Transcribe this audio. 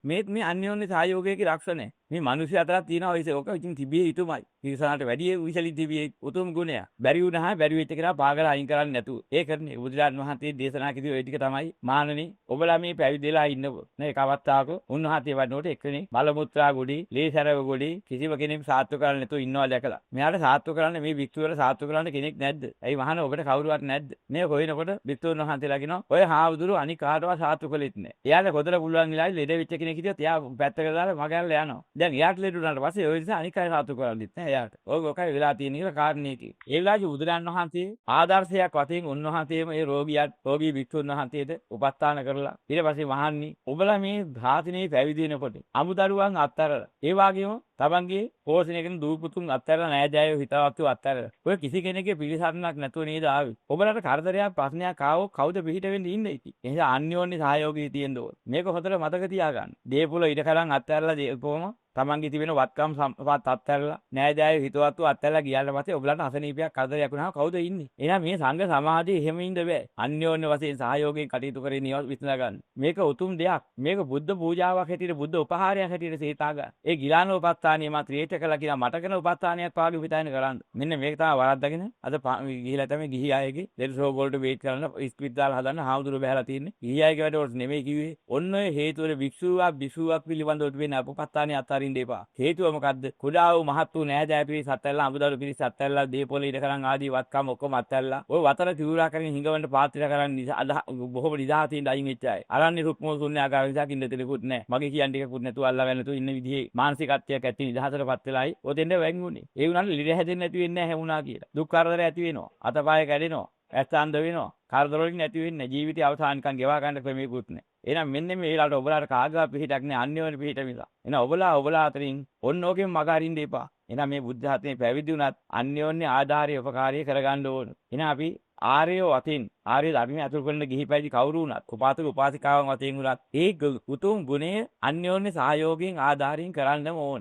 මේ අන්‍යෝන්‍ය සහයෝගයේ ලක්ෂණය. මේ මිනිස්සු අතරක් තියෙනවා ඔක ඉතින් තිබිය යුතුමයි. තිරසනාට වැඩි විශේෂයි තිබිය උතුම් ගුණය. බැරි වුණා බැරි වෙච්ච කෙනා පාගලා අයින් කරන්නේ නැතුව. ඒ කරන්නේ බුදුරජාණන් වහන්සේ දේශනා කිව්වේ ওই ටික තමයි. මානනි ඔබලා මේ පැවිදිලා ඉන්නකො. නේ එක අවස්ථාවක උන්වහන්සේ වඩනකොට එක්කෙනෙක් මල මුත්‍රා ගොඩි, ලේසරව ගොඩි කිසිම කෙනෙක් සාත්තු කරන්නේ නැතුව ඉන්නවා දැකලා. මෙයාට සාත්තු කරන්න මේ වික්තුවර සාත්තු කරන්න කෙනෙක් නැද්ද? ඇයි මහාන ඔබට කවුරුවත් නැද්ද? මේ කොයිනකොට වික්තුන් වහන්සේලා කියනවා ඔය හාමුදුරු අනික කාටවත් සාත්තු කළෙත් නැහැ. එයාට කොතර පුළුවන් විලායි ලෙඩ වෙච්ච කෙනෙක් හිටියොත් එයා පැත්තකට දාලා මගහැරලා යනවා. දැන් එයාට ලෙඩ වුණාට පස්සේ ඔය නිසා අනික අය සාත්තු කරන්නේත් නැහැ එයාට. ඔකයි වෙලා තියෙන කියලා කාරණේ කි. ඒ වෙලාවේ බුදුරන් වහන්සේ ආදර්ශයක් වශයෙන් උන්වහන්සේම මේ රෝගී වික්තුන් වහන්සේට උපස්ථාන කරලා ඊට පස්සේ මහන්නේ ඔබලා මේ ධාතිනේ පැවිදි වෙනකොට අමුදරුවන් අත්තරලා ඒ වගේම තමන්ගේ පෝෂණය කරන දූ පුතුන් අත්හැරලා නෑදෑයෝ හිතවත්තු අත්හැරලා ඔය කිසි කෙනෙක්ගේ පිළිසරණක් නැතුව නේද ආවේ. ඔබලට කරදරයක් ප්‍රශ්නයක් ආවොත් කවුද පිටිට වෙන්නේ ඉන්නේ ඉතින්. ඒ නිසා අන්‍යෝන්‍ය සහයෝගී තියෙන්න ඕන. මේක හොතර මතක තියාගන්න. දේපුල ඉඩකඩම් අත්හැරලා දේපොම තමන්ගේ තිබෙන වත්කම් සම්පත් අත්හැරලා නෑදෑයෝ හිතවත්තු අත්හැරලා ගියාට පස්සේ ඔබලට අසනීපයක් කරදරයක් වුණාම කවුද ඉන්නේ? එහෙනම් මේ සංඝ සමාජයේ එහෙම ඉන්න බෑ. අන්‍යෝන්‍ය වශයෙන් සහයෝගයෙන් කටයුතු කරේ නියම විශ්නා ගන්න. මේක උතුම් දෙයක්. මේක බුද්ධ පූජාවක් හැටියට බුද්ධ උපහාරයක් හැටියට සීතා ගන්න. ඒ ගිලානෝපස්ථානිය මා ක්‍රියේට් කළා කියලා මට කරන උපස්ථානියක් පාගේ පිටායන කරන්න. මෙන්න මේක තමයි වරද්දගෙන අද ගිහිලා තමයි ගිහි අයගේ දෙල්සෝ වලට වේට් කරන ඉස්පිරිතාල හදන්න හාමුදුරුවෝ බහැලා තින්නේ. ගිහි අයගේ වැඩවලට නෙමෙයි කිව්වේ. ඔන්න ඔය හේතුවල භික්ෂුවක් පිළිබඳව වෙන උපස්ථානිය අත්හරින්න එපා. හේතුව මොකද්ද? කුඩා වූ මහත් වූ නෑදෑ පිරිස අත්හැරලා අමුදරු පිරිස අත්හැරලා දීපොළ ඉඩකරන් ආදී වත්කම් ඔක්කොම අත්හැරලා ඔය වතර තිවුරා කරගෙන හිඟවන්න පාත්‍ර කරන් බොහොම නිදහසින් අයින් වෙච්ච අය. අරන්නේ රුක්මෝ ශුන්‍යාකාර නිසා කින්න දෙලකුත් නැහැ. මගේ කියන්න ටිකකුත් නැතුව අල්ලගෙන නැතුව ඉන්න විදිහේ මානසිකත්වයක් ඇති නිදහසටපත් වෙලායි ඔතෙන්ද වැංගුනේ. ඒ වුණාට ලිර හැදෙන්නේ නැති වෙන්නේ නැහැ වුණා කියලා. දුක් කරදර ඇති වෙනවා. අතපය කැඩෙනවා. ඇස් අන්ධ වෙනවා. කරදර වලින් නැති වෙන්නේ ජීවිතය අවසානකම් ගෙවා ගන්න ක්‍රමයකුත් නැහැ. එහෙනම් මෙන්න මේ වෙලාවට ඔබලාට කාගා පිහිටක් නැහැ අන්‍යෝන්‍ය පිහිට නිසා. එහෙනම් ඔබලා අතරින් ඔන්න ඕකෙන් මග අරින්න එපා. එහෙනම් මේ බුද්ධ ධාතේ පැවිදි වුණත් අන්‍යෝන්‍ය ආධාරය උපකාරී කරගන්න ඕන. එහෙනම් අපි ආර්යෝ අතින් ආර්ය ධර්මයේ අතුරු කරන ගිහි පැවිදි කවුරු වුණත් උපාසක උපාසිකාවන් වශයෙන් උනත් ඒ උතුම් ගුණය අන්‍යෝන්‍ය සහයෝගයෙන් ආධාරයෙන් කරන්නම ඕන.